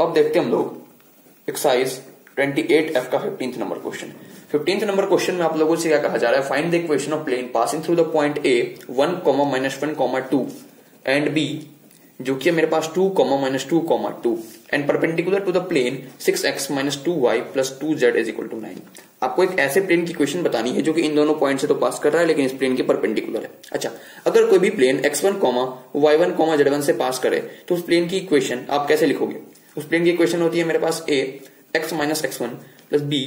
अब देखते हैं हम लोग एक्सरसाइज 28F का 15th number question. 15th number question में आप लोगों से क्या कहा जा रहा है, find the equation of plane passing through the point A 1, -1, 2 and B जो कि है मेरे पास 2, -2, 2 and perpendicular to the plane 6x - 2y + 2z = 9। आपको एक ऐसे प्लेन की इक्वेशन बतानी है जो कि इन दोनों पॉइंट से तो पास कर रहा है लेकिन इस प्लेन के परपेंडिकुलर है। अच्छा, अगर कोई भी प्लेन x1, y1, z1 से पास करे तो उस प्लेन की इक्वेशन आप कैसे लिखोगे? उस प्लेन की इक्वेशन होती है मेरे पास A x - x1 + B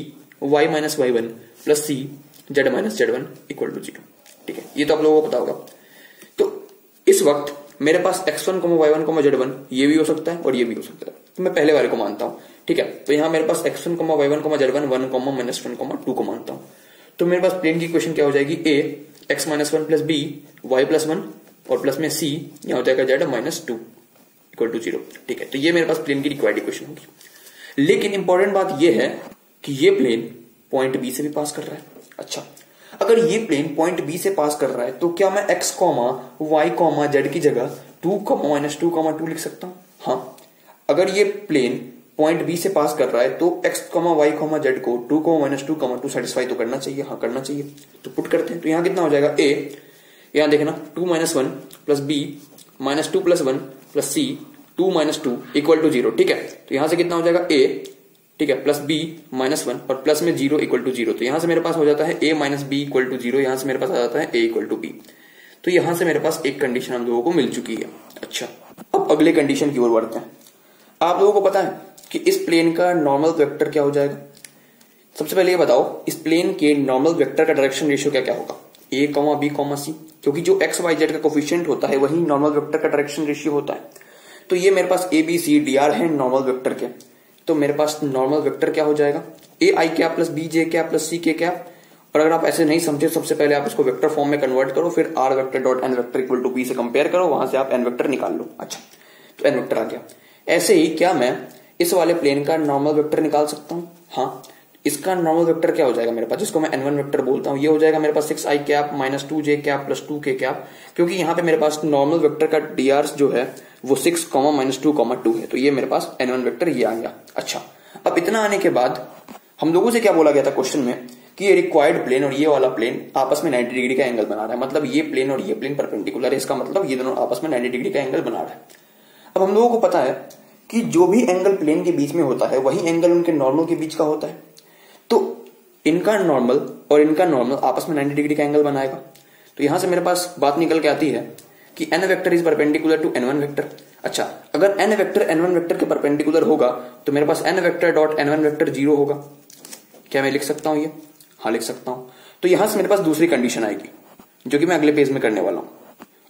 y - y1 + C z - z1 = 0। ठीक है, ये तो आप लोगों को पता होगा। तो इस वक्त मेरे पास x1, y1, z1 ये भी हो सकता है और ये भी हो सकता है, तो मैं पहले वाले को मानता हूं। ठीक है, तो यहां मेरे पास x1, y1, z1 1, -1, 2 को मानता हूं। तो मेरे पास प्लेन की इक्वेशन क्या हो जाएगी, A x - 1 + B y + 1 और प्लस में C यहां हो जाएगा z - 2 = 0। ठीक है, तो ये मेरे पास प्लेन की रिक्वायर्ड इक्वेशन होगी। लेकिन इंपॉर्टेंट बात ये है कि ये प्लेन पॉइंट B से भी पास कर रहा है। अच्छा, अगर ये प्लेन पॉइंट B से पास कर रहा है तो क्या मैं x, y, z की जगह 2, -2, 2 लिख सकता हूं? हाँ, अगर ये प्लेन पॉइंट B से पास कर रहा है तो x, y, z को 2, -2, 2 सेटिस्फाई तो करना चाहिए। हाँ, करना चाहिए। तो पुट करते हैं, तो यहां कितना हो जाएगा, A यहां देखना 2 - 1 + B -2 + 1 + C 2 - 2 = 0। ठीक है, तो यहां से कितना हो जाएगा A, ठीक है, प्लस B -1 और प्लस में 0 = 0। तो यहां से मेरे पास हो जाता है A - B = 0। यहां से मेरे पास आ जाता है A = B। तो यहां से मेरे पास एक कंडीशन हम लोगों को मिल चुकी है। अच्छा, अब अगले कंडीशन की ओर बढ़ते हैं। आप लोगों को पता है कि इस प्लेन का नॉर्मल वेक्टर क्या हो जाएगा? सबसे पहले ये बताओ, इस प्लेन के नॉर्मल वेक्टर का डायरेक्शन रेशियो क्या क्या होगा? A, B, C, क्योंकि जो x, y, z का कोफिशिएंट होता है वही नॉर्मल वेक्टर का डायरेक्शन रेशियो होता है। तो ये मेरे पास A, B, C, D, R है नॉर्मल वेक्टर के। तो मेरे पास नॉर्मल वेक्टर क्या हो जाएगा, AI + BJ + CK। और अगर आप ऐसे नहीं समझे, सबसे पहले आप इसको वेक्टर फॉर्म में कन्वर्ट करो, फिर R vector dot N vector = B से कंपेयर करो, वहां से आप N वेक्टर निकाल लो। अच्छा, तो N वेक्टर आ गया। ऐसे ही क्या मैं इस वाले प्लेन का नॉर्मल वेक्टर निकाल सकता हूं? हाँ, इसका नॉर्मल वेक्टर क्या हो जाएगा मेरे पास, जिसको मैं N1 वेक्टर बोलता हूं, ये हो जाएगा मेरे पास 6i - 2j + 2k, क्योंकि यहां पे मेरे पास नॉर्मल वेक्टर का dr जो है वो 6, -2, 2 है। तो ये मेरे पास N1 वेक्टर ये आ गया। अच्छा, अब इतना आने के बाद हम लोगों से क्या बोला गया था क्वेश्चन में कि ये रिक्वायर्ड प्लेन और ये वाला प्लेन आपस में 90 डिग्री का एंगल बना रहा है। मतलब ये प्लेन और ये प्लेन परपेंडिकुलर है, इसका मतलब ये दोनों आपस में 90 डिग्री का एंगल बना रहा है। अब हम लोगों को पता है कि जो भी एंगल प्लेन के बीच में होता है वही एंगल उनके नॉर्मल के बीच का होता है। तो इनका नॉर्मल और इनका नॉर्मल आपस में 90 डिग्री का एंगल बनाएगा। तो यहां से मेरे पास बात निकल के आती है कि n vector is perpendicular to n1 vector. अच्छा, अगर n वेक्टर n1 वेक्टर के परपेंडिकुलर होगा तो मेरे पास n vector dot n1 vector 0 होगा। क्या मैं लिख सकता हूं ये? हाँ, लिख सकता हूं। तो यहां से मेरे पास दूसरी कंडीशन आएगी जो कि मैं अगले पेज में करने वाला हूं।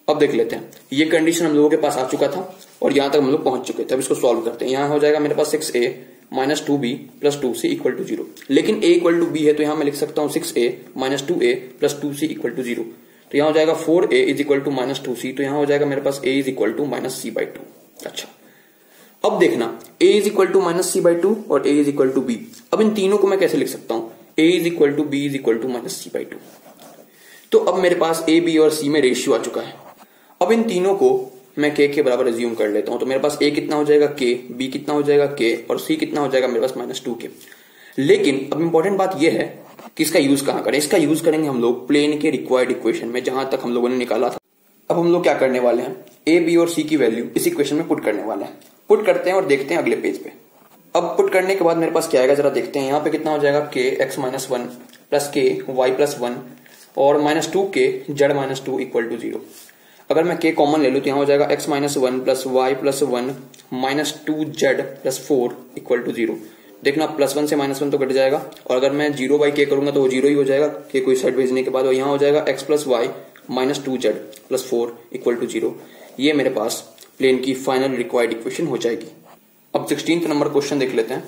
अब देख लेते हैं, ये कंडीशन हम लोगों के पास आ चुका था और यहां तक हम लोग पहुंच चुके थे। अब इसको सॉल्व करते हैं। यहां हो जाएगा मेरे पास 6a - 2b + 2c = 0। लेकिन a = b है तो यहां मैं लिख सकता हूं 6a - 2a + 2c = 0। तो यहां हो जाएगा 4a = -2c। तो यहां हो जाएगा मेरे पास a = -c/2। अच्छा, अब देखना a = -c/2 और a = b। अब इन तीनों को मैं कैसे लिख सकता हूं? a = b = -c/2। तो अब मेरे पास a, b और c में रेशियो आ चुका है। अब इन तीनों को मैं k के बराबर एज्यूम कर लेता हूं। तो मेरे पास a कितना हो जाएगा k, b कितना हो जाएगा k और c कितना हो जाएगा मेरे पास -2k। लेकिन अब इंपॉर्टेंट बात यह है कि इसका यूज कहां करें। इसका यूज करेंगे हम लोग प्लेन के रिक्वायर्ड इक्वेशन में, जहां तक हम लोगों ने निकाला था। अब हम लोग क्या करने वाले हैं, a, b और c की वैल्यू इस इक्वेशन में पुट करने वाले हैं। पुट करते हैं और देखते हैं अगले पेज पे। अब पुट करने के बाद मेरे पास क्या आएगा जरा देखते हैं। यहाँ पे कितना हो जाएगा k x - 1 + k y + 1 और -2k z - 2 = 0। अगर मैं k कॉमन ले लूं तो यहाँ हो जाएगा x - 1 + y + 1 -2z + 4 = 0। देखना +1 से -1 तो कट जाएगा और अगर मैं 0/k करूंगा तो वो 0 ही हो जाएगा, k को इस साइड भेजने के बाद। और यहाँ हो जाएगा x + y -2z + 4 = 0। ये मेरे पास प्लेन की फाइनल रिक्वायर्ड इक्वेशन हो जाएगी। अब 16th नंबर क्वेश्चन देख लेते हैं।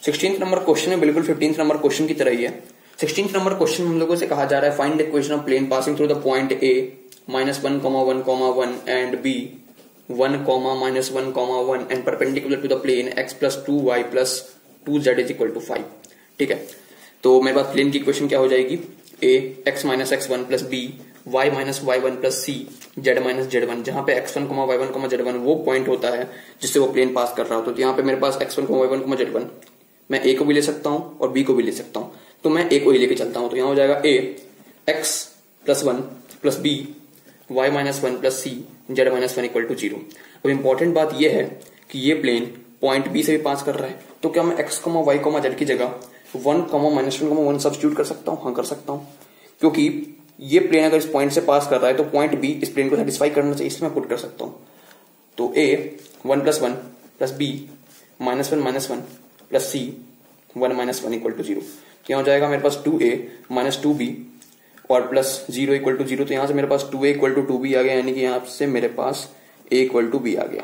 16th नंबर क्वेश्चन में बिल्कुल 15th नंबर क्वेश्चन की तरह ही है। 16th नंबर क्वेश्चन हम लोगों से कहा जा रहा है find the equation of plane passing through the point A -1, 1, 1 and B 1, -1, 1 and perpendicular to the plane x + 2y + 2z = 5। ठीक है, तो मेरे पास प्लेन की इक्वेशन क्या हो जाएगी, A x - x1 + B y minus y1 plus C z minus z1, जहां पे x1 y1 z1 वो पॉइंट होता है जिससे वो प्लेन पास कर रहा हो। तो यहाँ पे मेरे पास x1 y1 z1, मैं a को भी ले सकता हूँ और b को भी ले सकता हूँ। तो मैं a को ही लेके चलता हूँ। तो यहाँ हो जाएगा a x plus 1 plus b y minus 1 plus C z minus 1 equal to 0। अब इंपॉर्टेंट बात यह है कि ये प्लेन पॉइंट बी से भी पास कर रहा है। तो क्या मैं x y z की जगह 1 माइनस 1 सब्स्टिट्यूट कर सकता हूँ? हाँ कर सकता हूँ, क्योंकि ये प्लेन अगर इस पॉइंट से पास कर रहा है तो पॉइंट बी इस प्लेन को सेटिस्फाई करना चाहिए, इसमें मैं पुट कर सकता हूँ। तो a 1 plus 1 plus b minus 1 plus c 1 minus 1 equal to 0। क्या हो जाएगा मेरे पास 2a माइनस 2b और प्लस 0 इक्वल टू 0। तो यहां से मेरे पास 2a इक्वल टू 2b आ गया, यानी कि यहां से मेरे पास a इक्वल टू b आ गया।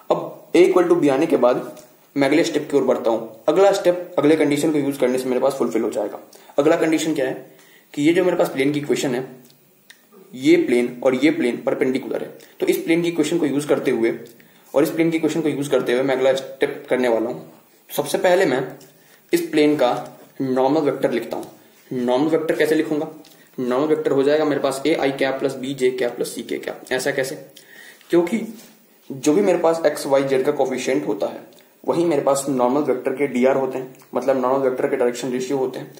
अब a इक्वल टू b आने के बाद मैं अगले स्टेप की ओर बढ़ता हूं। अगला स्टेप अगले कंडीशन को यूज करने से मेरे पास फुलफिल हो जाएगा। अगला कंडीशन क्या है कि ये जो मेरे पास प्लेन की इक्वेशन है, ये प्लेन और ये प्लेन परपेंडिकुलर है। तो इस प्लेन की इक्वेशन को यूज करते हुए और इस प्लेन की इक्वेशन को यूज करते हुए मैं अगला स्टेप करने वाला हूं। सबसे पहले मैं इस प्लेन का नॉर्मल वेक्टर लिखता हूं। नॉर्मल वेक्टर कैसे लिखूंगा? नॉर्मल वेक्टर हो जाएगा मेरे पास a i cap plus b j cap plus c k cap. ऐसा कैसे? क्योंकि जो भी मेरे पास x y z का कोफिशिएंट होता है वही मेरे पास नॉर्मल वेक्टर के dr होते हैं, मतलब नॉर्मल वेक्टर के डायरेक्शन रेशियो होते हैं।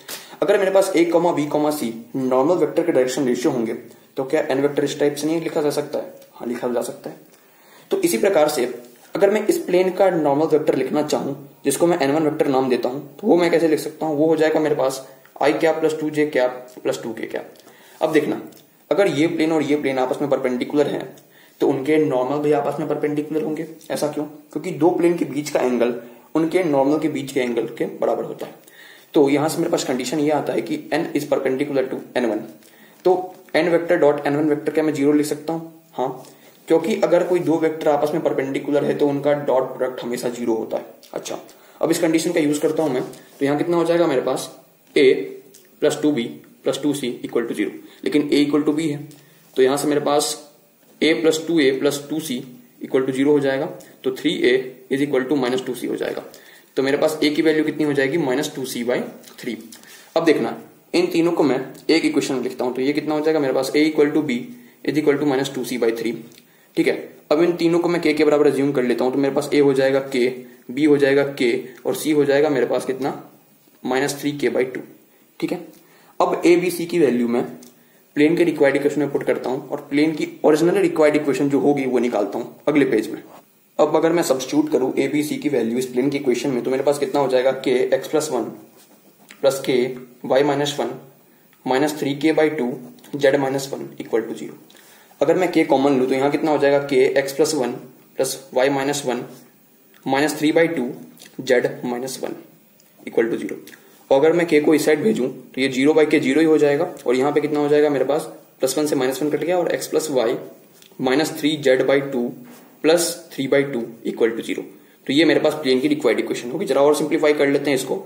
अगर मेरे पास a b c normal vector के डायरेक्शन रेशियो होंगे तो क्या n वेक्टर इस टाइप से नहीं लिखा जा सकता है? हाँ लिखा जा सकता है। तो इसी प्रकार से अगर मैं इस प्लेन का नॉर्मल वेक्टर लिखना चाहूं जिसको मैं n1 वेक्टर नाम देता हूं, तो वो मैं कैसे लिख सकता हूं? वो हो जाएगा मेरे पास i cap plus 2j cap plus 2k cap. अब देखना, अगर ये प्लेन और ये प्लेन आपस में परपेंडिकुलर हैं तो उनके नॉर्मल भी आपस में परपेंडिकुलर होंगे। ऐसा क्यों? क्योंकि दो प्लेन के बीच का एंगल उनके नॉर्मल के बीच के एंगल के बराबर होता है। तो यहां से मेरे पास कंडीशन ये आता है कि n is perpendicular to n1। तो n vector dot n1 vector क्या मैं 0 लिख सकता हूं? हाँ, क्योंकि अगर कोई दो वेक्टर आपस में परपेंडिकुलर है तो उनका डॉट प्रोडक्ट हमेशा 0 होता है। अच्छा, अब इस कंडीशन का यूज करता हूं मैं, तो यहां कितना हो जाएगा मेरे पास a plus 2b plus 2c equal to 0। लेकिन a इक्वल टू b है, तो यहां से मेरे पास a plus 2a plus 2c equal to 0 हो जाएगा। तो 3a is equal to minus 2c हो जाएगा। तो मेरे पास a की वैल्यू कितनी हो जाएगी? Minus 2c by 3। अब देखना, इन तीनों को मैं एक इक्वेशन में लिखता हूं। तो ये कितना हो जाएगा मेरे पास? a equal to b is equal to minus 2c by 3। ठीक है, अब इन तीनों को मैं k के बराबर अज्यूम कर लेता हूं। तो मेरे पास a हो जाएगा k, b हो जाएगा k और c हो जाएगा मेरे पास कितना? Minus 3k by 2। ठीक है, अब a b c की वैल्यू मैं प्लेन के रिक्वायर्ड इक्वेशन में पुट करता हूं और प्लेन की ओरिजिनल रिक्वायर्ड इक्वेशन जो होगी वो निकालता हूं अगले पेज में। अब अगर मैं सब्स्टिट्यूट करूं a b c की वैल्यू इस प्लेन की इक्वेशन में, तो मेरे पास कितना हो जाएगा? k x plus 1 plus k y minus 1 minus 3k by 2 z minus 1 equal to 0। अगर मैं k कॉमन लूं तो यहां कितना हो जाएगा? k x plus 1 plus y minus 1 minus 3 by 2 z minus 1 equal to 0। और अगर मैं k को इस साइड भेजूं तो ये 0 बाई के 0 ही हो जाएगा। और यहाँ पे कितना हो जाएगा मेरे पास? प्लस 1 से माइनस 1 कट गया और x plus y minus 3z by 2 plus 3 by 2 equal to 0। तो ये मेरे पास प्लेन की रिक्वायर्ड इक्वेशन होगी। जरा और सिंप्लीफाई कर लेते हैं इसको।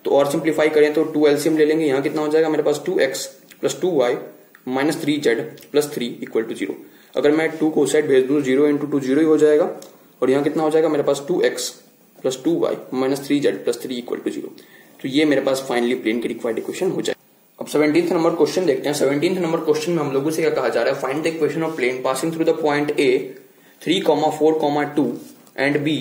तो और सिंप्लीफाई करें तो 2 एलसीएम ले लेंगे। यहाँ कितना हो जाएगा मेरे पास? 2x plus 2y minus 3z plus 3 equal to 0। अगर मैं 2 को उस साइड भेज दूं 0 इंटू 2 0 ही हो जाएगा। और यहाँ कितना हो जाएगा मेरे पास? 2x plus 2y minus 3z plus 3 equal to 0। तो ये मेरे पास फाइनली प्लेन की रिक्वायर्ड इक्वेशन हो जाए। अब 17th नंबर क्वेश्चन देखते हैं। 17th नंबर क्वेश्चन में हम लोगों से क्या कहा जा रहा है? Find the equation of plane passing through the point a 3, 4, 2 and b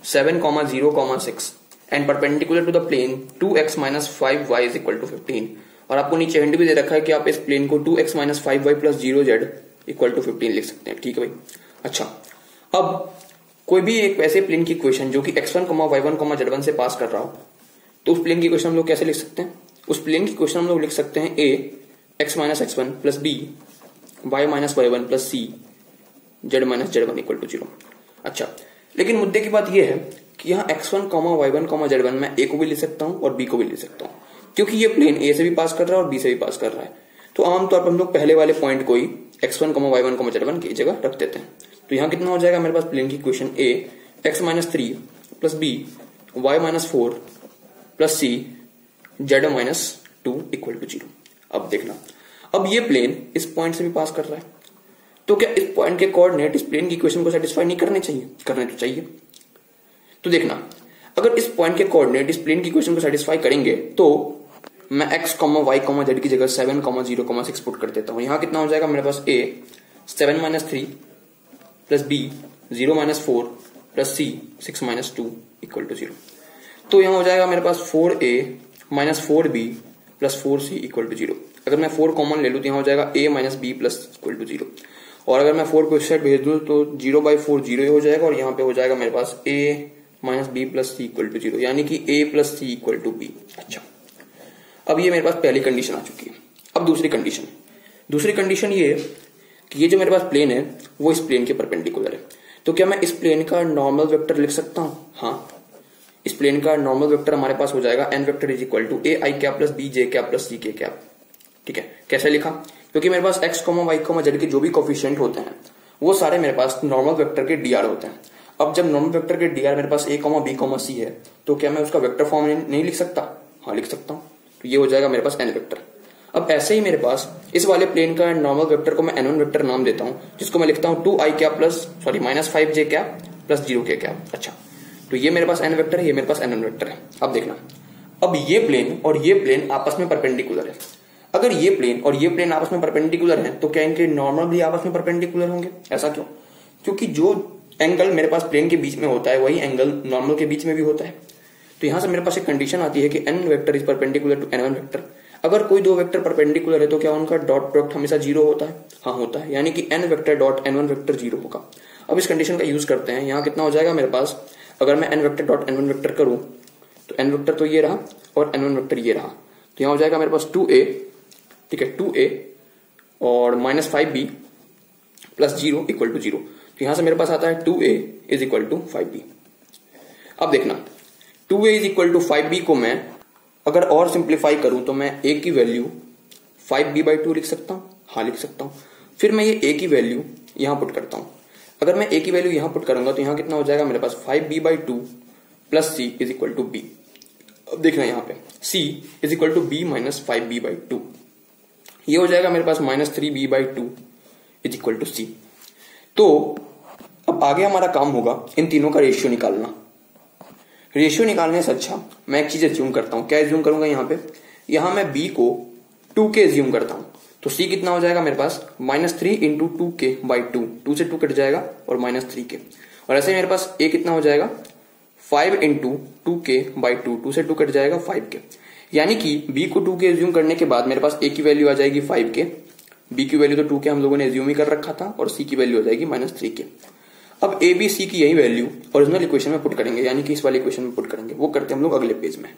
7, 0, 6 and perpendicular to the plane 2x minus 5y is equal to 15। और आपको नीचे हिंट भी दे रखा है कि आप इस प्लेन को 2x minus 5y plus 0z equal to 15 लिख सकते हैं। ठीक है भाई। अच्छा, अब कोई भी एक ऐसे प्लेन की इक्वेशन जो कि x1, y1, z1 से पास कर रहा हो, तो उस प्लेन की इक्वेशन हम लोग कैसे लिख सकते हैं? उस प्लेन की इक्वेशन हम लोग लिख सकते हैं a x minus x1 plus b y minus y1 plus c z minus z1 equal to 0। अच्छा, लेकिन मुद्दे की बात यह है कि यहाँ x1, y1, z1 मैं a को भी ले सकता हूँ और b को भी ले सकता हूँ, क्योंकि ये प्लेन a से भी पास कर रहा है और b से भी पास कर रहा है। तो आमतौर पर हम लोग पहले वाले पॉइंट को ही x1, y1, z1 की जगह रख देते हैं। तो यहाँ कितना हो जाएगा मेरे पास? प्लेन की equation a x minus 3 plus b y minus 4 plus c z minus 2 equal to 0। अब देखना, अब ये प्लेन इस पॉइंट से भी पास कर रहा है, तो क्या इस पॉइंट के कोऑर्डिनेट इस प्लेन की इक्वेशन को सेटिस्फाई नहीं करने चाहिए? करने तो चाहिए। तो देखना, अगर इस पॉइंट के कोऑर्डिनेट इस प्लेन की इक्वेशन को सेटिस्फाई करेंगे तो मैं x, y, z की जगह 7, 0, 6 पुट कर देता हूं। यहां कितना हो जाएगा मेरे पास a 7 - 3 plus b 0 - 4 plus c 6 - 2 equal to 0। तो यहां हो जाएगा मेरे पास 4a - 4b plus 4c equal to 0। अगर मैं 4 कॉमन ले लूं तो यहां हो जाएगा a - b plus equal to 0। और अगर मैं 4 को इस साइड भेज दूं तो 0/4 0 हो जाएगा और यहाँ पे हो जाएगा मेरे पास a - b plus c equal to 0, यानी कि a plus c equal to b। अच्छा, अब ये मेरे पास पहली कंडीशन आ चुकी है। अब दूसरी कंडीशन ये है कि ये जो मेरे पास प्लेन है वो इस प्लेन के परपेंडिकुलर है। तो क्या मैं इस प्लेन का नॉर्मल वेक्टर लिख सकता हूं? हाँ, इस प्लेन का नॉर्मल वेक्टर हमारे पास हो जाएगा n vector is equal to a i cap plus b j cap plus c k cap. ठीक है, कैसे लिखा? क्योंकि मेरे पास x, y, z के जो भी कोफिशिएंट होते हैं वो सारे मेरे पास नॉर्मल वेक्टर के dr होते हैं। अब जब नॉर्मल वेक्टर के dr मेरे पास a, b, c है तो क्या मैं उसका वेक्टर फॉर्म नहीं लिख सकता? हाँ, लिख सकता हूं। तो ये हो जाएगा मेरे पास n वेक्टर। अब ऐसे ही मेरे पास इस वाले प्लेन का नॉर्मल वेक्टर को मैं n1 वेक्टर नाम देता हूं, जिसको मैं लिखता हूं 2i cap plus -5j cap plus 0k cap. अच्छा, तो ये मेरे पास n वेक्टर है, ये मेरे पास n1 वेक्टर है। अब देखना, अब ये प्लेन और ये प्लेन आपस में परपेंडिकुलर है। अगर ये प्लेन और ये प्लेन आपस में परपेंडिकुलर हैं तो क्या इनके नॉर्मल भी आपस में परपेंडिकुलर होंगे? ऐसा क्यों? क्योंकि जो एंगल मेरे पास प्लेन के बीच में होता है वही एंगल नॉर्मल के बीच में भी होता है। तो यहां से मेरे पास एक कंडीशन आती है कि n vector is perpendicular to n1 vector. अगर कोई दो वेक्टर परपेंडिकुलर है तो क्या उनका डॉट प्रोडक्ट हमेशा 0 होता है? हाँ, होता है, यानी कि n vector dot n1 vector 0 होगा। अब इस कंडीशन का यूज करते हैं। यहाँ कितना हो जाएगा मेरे पास, अगर मैं n vector dot n1 vector करूं तो n वेक्टर तो ये रहा और n1 वेक्टर ये रहा। तो यहाँ हो जाएगा मेरे पास 2a, ठीक है, 2a और -5b प्लस 0 इक्वल टू 0। तो यहां से मेरे पास आता है 2a is equal to 5b। अब देखना, 2a is equal to 5b को मैं अगर और सिंप्लीफाई करूं तो मैं a की वैल्यू 5b/2 लिख सकता हूं। हाँ, लिख सकता हूं। फिर मैं ये a की वैल्यू यहां पुट करता हूं। अगर मैं a की वैल्यू यहां पुट करूंगा तो यहां कितना हो जाएगा मेरे पास 5b/2 plus c is equal to b। अब देखना यहाँ पे c is equal to b - 5b/2, ये हो जाएगा मेरे पास -3b/2 is equal to c। तो अब आगे हमारा काम होगा इन तीनों का रेशियो निकालना। रेशियो निकालने से अच्छा मैं एक चीज एज्यूम करता हूं। क्या एज्यूम करूंगा? यहां मैं b को 2k एज्यूम करता हूं। तो c कितना हो जाएगा मेरे पास -3 × 2k/2, 2 से 2 कट जाएगा और -3k। और ऐसे ही मेरे पास a कितना हो जाएगा 5 × 2k/2, 2 से 2 कट जाएगा 5k। यानी कि b को 2k एज्यूम करने के बाद मेरे पास a की वैल्यू आ जाएगी 5k, b की वैल्यू तो 2k हम लोगों ने एज्यूम ही कर रखा था और c की वैल्यू हो जाएगी -3k। अब a b c की यही वैल्यू ओरिजिनल इक्वेशन में पुट करेंगे, यानी कि इस वाले इक्वेशन में पुट करेंगे। वो करते हैं हम लोग अगले पेज में।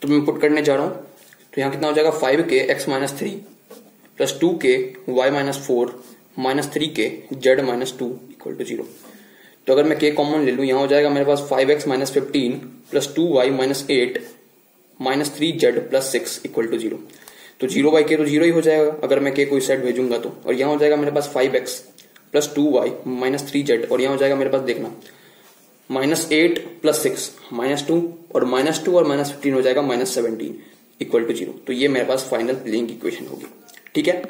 तो मैं पुट करने जा रहा हूं। तो यहाँ कितना हो जाएगा 5k x - 3 plus 2k y - 4 -3k z - 2 equal to 0। तो अगर मैं k कॉमन ले लूं, यहां हो जाएगा मेरे पास 5x - 15 plus 2y - 8 -3z plus 6 equal to 0। तो 0/k तो 0 ही हो जाएगा अगर मैं k को इस साइड भेजूंगा तो। और यहां हो जाएगा मेरे पास 5x प्लस 2y -3z और यहां हो जाएगा मेरे पास देखना -8 प्लस 6 -2 और -2 और -15 हो जाएगा -17 इक्वल टू 0। तो ये मेरे पास फाइनल प्लेइंग इक्वेशन होगी। ठीक है।